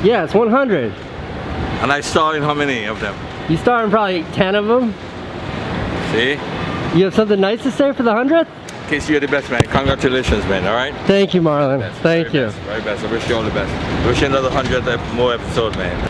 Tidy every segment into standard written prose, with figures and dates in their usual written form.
Yeah, it's 100. And I star in how many of them? You star in probably 10 of them. See? You have something nice to say for the 100th? Casey, you're the best, man. Congratulations, man, alright? Thank you, Marlon. Thank you. Very best. I wish you all the best. I wish you another 100 more episode, man.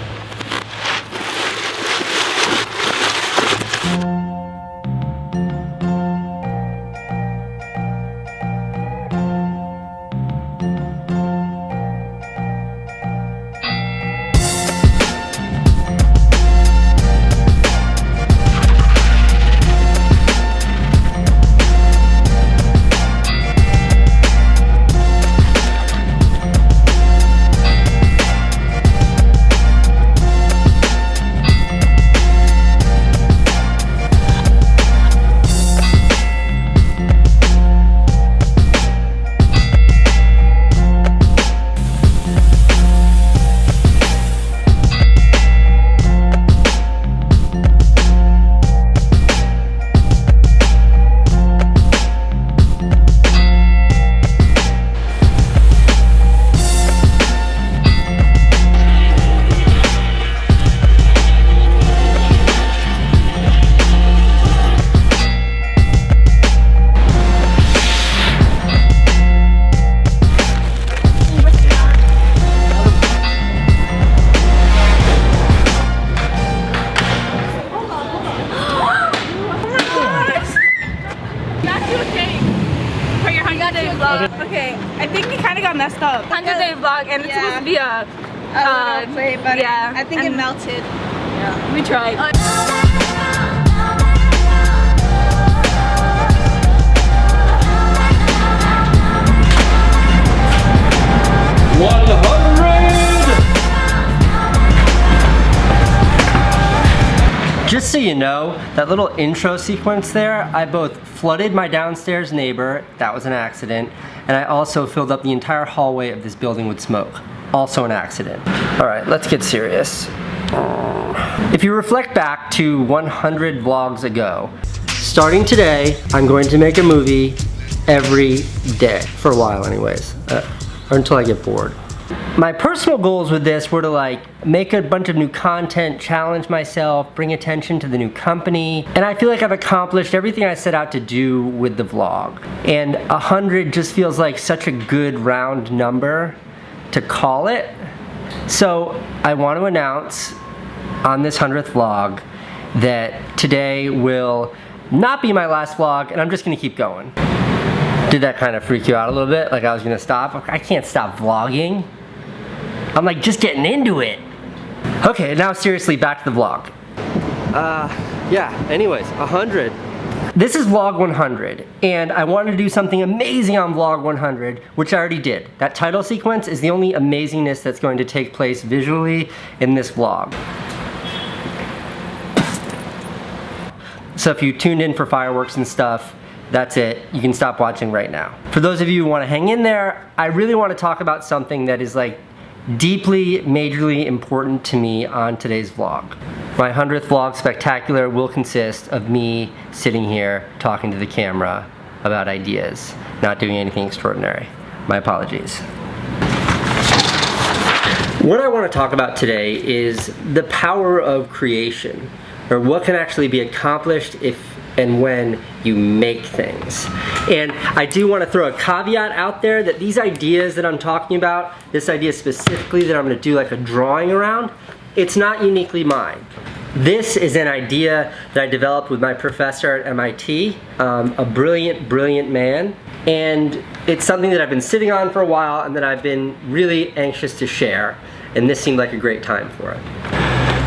Okay, I think it kind of got messed up. 100-day vlog, and it's supposed to be a play, but yeah, I think it melted. Yeah, we tried. 100! Just so you know, that little intro sequence there, I both flooded my downstairs neighbor, that was an accident, and I also filled up the entire hallway of this building with smoke. Also an accident. Alright, let's get serious. If you reflect back to 100 vlogs ago, starting today, I'm going to make a movie every day. For a while anyways. Or until I get bored. My personal goals with this were to like make a bunch of new content, challenge myself, bring attention to the new company, and I feel like I've accomplished everything I set out to do with the vlog. And 100 just feels like such a good round number to call it. So I want to announce on this 100th vlog that today will not be my last vlog, and I'm just gonna keep going. Did that kind of freak you out a little bit? Like I was gonna stop? I can't stop vlogging. I'm like just getting into it. Okay, now seriously, back to the vlog. Yeah, anyways, 100. This is vlog 100, and I wanted to do something amazing on vlog 100, which I already did. That title sequence is the only amazingness that's going to take place visually in this vlog. So if you tuned in for fireworks and stuff, that's it. You can stop watching right now. For those of you who want to hang in there, I really want to talk about something that is like deeply, majorly important to me on today's vlog. My 100th vlog spectacular will consist of me sitting here talking to the camera about ideas, not doing anything extraordinary. My apologies. What I want to talk about today is the power of creation, or what can actually be accomplished if and when you make things. And I do want to throw a caveat out there that these ideas that I'm talking about, this idea specifically that I'm going to do like a drawing around, it's not uniquely mine. This is an idea that I developed with my professor at MIT, a brilliant, brilliant man. And it's something that I've been sitting on for a while and that I've been really anxious to share. And this seemed like a great time for it.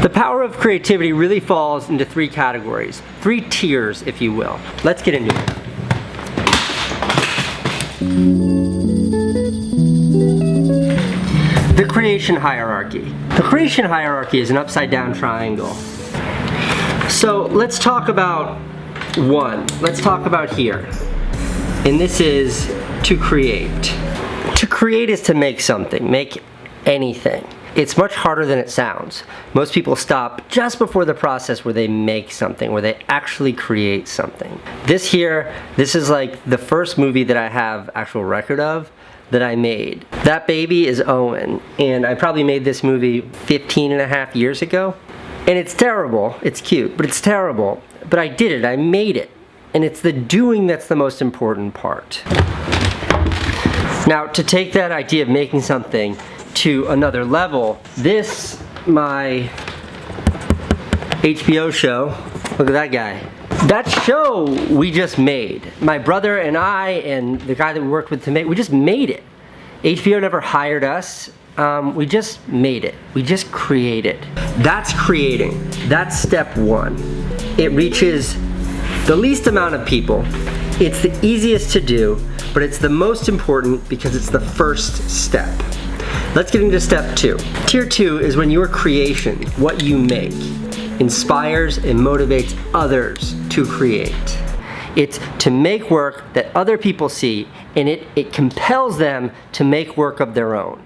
The power of creativity really falls into three categories, three tiers, if you will. Let's get into it. The creation hierarchy. The creation hierarchy is an upside down triangle. So let's talk about one. Let's talk about here. And this is to create. To create is to make something, make anything. It's much harder than it sounds. Most people stop just before the process where they make something, where they actually create something. This is like the first movie that I have actual record of that I made. That baby is Owen, and I probably made this movie 15 and a half years ago. And it's terrible. It's cute, but it's terrible. But I did it. I made it. And it's the doing that's the most important part. Now, to take that idea of making something to another level, this, my HBO show, look at that guy. That show we just made. My brother and I and the guy that we worked with to make, we just made it. HBO never hired us. We just made it. We just created. That's creating. That's step one. It reaches the least amount of people. It's the easiest to do, but it's the most important because it's the first step. Let's get into step two. Tier two is when your creation, what you make, inspires and motivates others to create. It's to make work that other people see, and it compels them to make work of their own.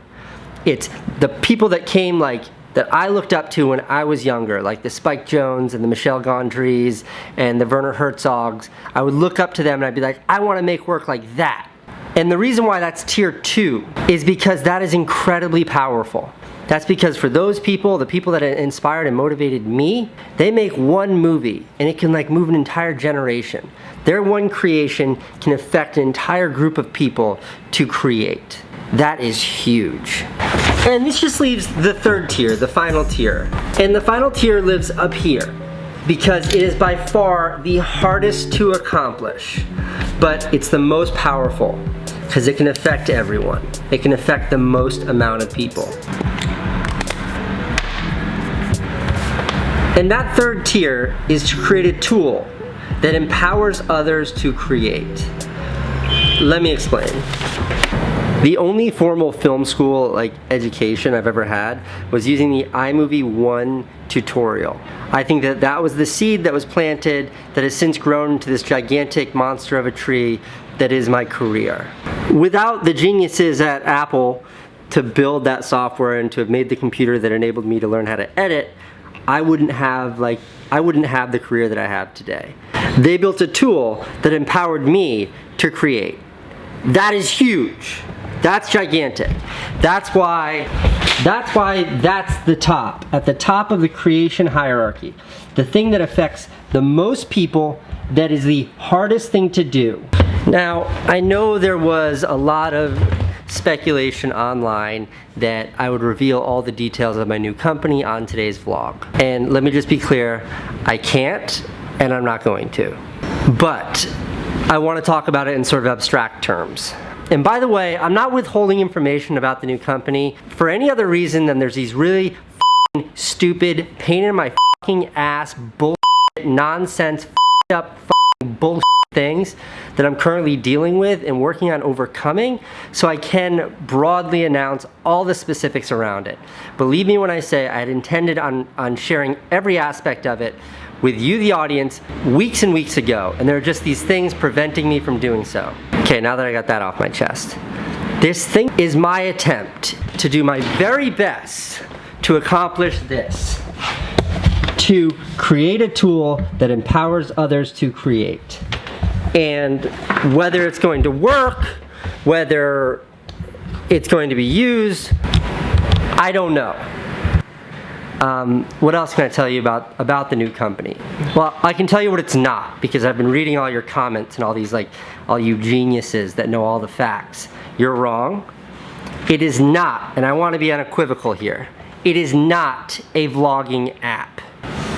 It's the people that came that I looked up to when I was younger, like the Spike Jonze and the Michel Gondrys and the Werner Herzogs. I would look up to them and I'd be like, I want to make work like that. And the reason why that's tier two is because that is incredibly powerful. That's because for those people, the people that inspired and motivated me, they make one movie and it can move an entire generation. Their one creation can affect an entire group of people to create. That is huge. And this just leaves the third tier, the final tier. And the final tier lives up here because it is by far the hardest to accomplish, but it's the most powerful because it can affect everyone. It can affect the most amount of people. And that third tier is to create a tool that empowers others to create. Let me explain. The only formal film school education I've ever had was using the iMovie 1 tutorial. I think that was the seed that was planted that has since grown into this gigantic monster of a tree that is my career. Without the geniuses at Apple to build that software and to have made the computer that enabled me to learn how to edit, I wouldn't have the career that I have today. They built a tool that empowered me to create. That is huge. That's gigantic. That's why that's the top. At the top of the creation hierarchy. The thing that affects the most people, that is the hardest thing to do. Now, I know there was a lot of speculation online that I would reveal all the details of my new company on today's vlog. And let me just be clear, I can't and I'm not going to. But I want to talk about it in sort of abstract terms. And by the way, I'm not withholding information about the new company for any other reason than there's these really stupid, pain in my ass, bullshit, nonsense, up bullshit things that I'm currently dealing with and working on overcoming, so I can broadly announce all the specifics around it. Believe me when I say I had intended on sharing every aspect of it with you, the audience, weeks and weeks ago, and there are just these things preventing me from doing so. Okay, now that I got that off my chest. This thing is my attempt to do my very best to accomplish this. To create a tool that empowers others to create. And whether it's going to work, whether it's going to be used, I don't know. What else can I tell you about the new company? Well, I can tell you what it's not, because I've been reading all your comments and all you geniuses that know all the facts. You're wrong. It is not, and I want to be unequivocal here, it is not a vlogging app.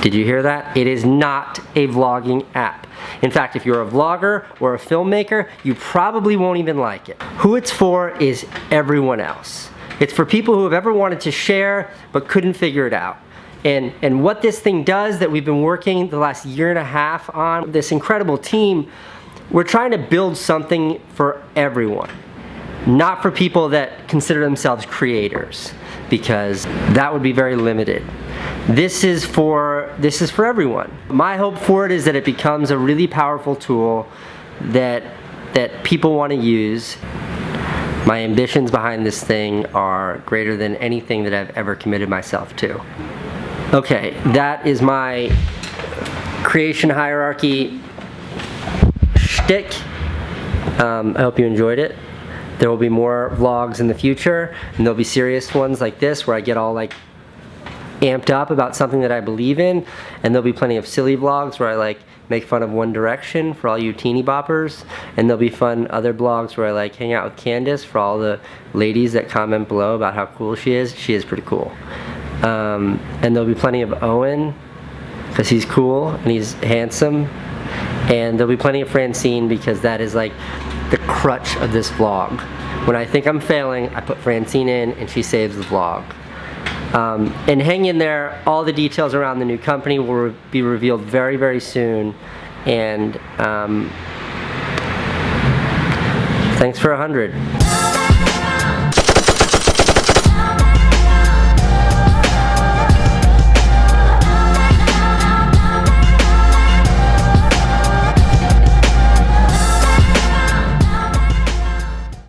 Did you hear that? It is not a vlogging app. In fact, if you're a vlogger or a filmmaker, you probably won't even like it. Who it's for is everyone else. It's for people who have ever wanted to share but couldn't figure it out. And what this thing does that we've been working the last year and a half on, this incredible team, we're trying to build something for everyone. Not for people that consider themselves creators, because that would be very limited. This is for everyone. My hope for it is that it becomes a really powerful tool that people want to use. My ambitions behind this thing are greater than anything that I've ever committed myself to. Okay, that is my creation hierarchy shtick. I hope you enjoyed it. There will be more vlogs in the future, and there'll be serious ones like this where I get all like amped up about something that I believe in, and there'll be plenty of silly vlogs where I like make fun of One Direction for all you teeny boppers, and there'll be fun other blogs where I like hang out with Candace for all the ladies that comment below about how cool she is. She is pretty cool. And there'll be plenty of Owen because he's cool and he's handsome, and there'll be plenty of Francine because that is like the crutch of this vlog. When I think I'm failing, I put Francine in and she saves the vlog. And hang in there, all the details around the new company will be revealed very, very soon. And thanks for 100.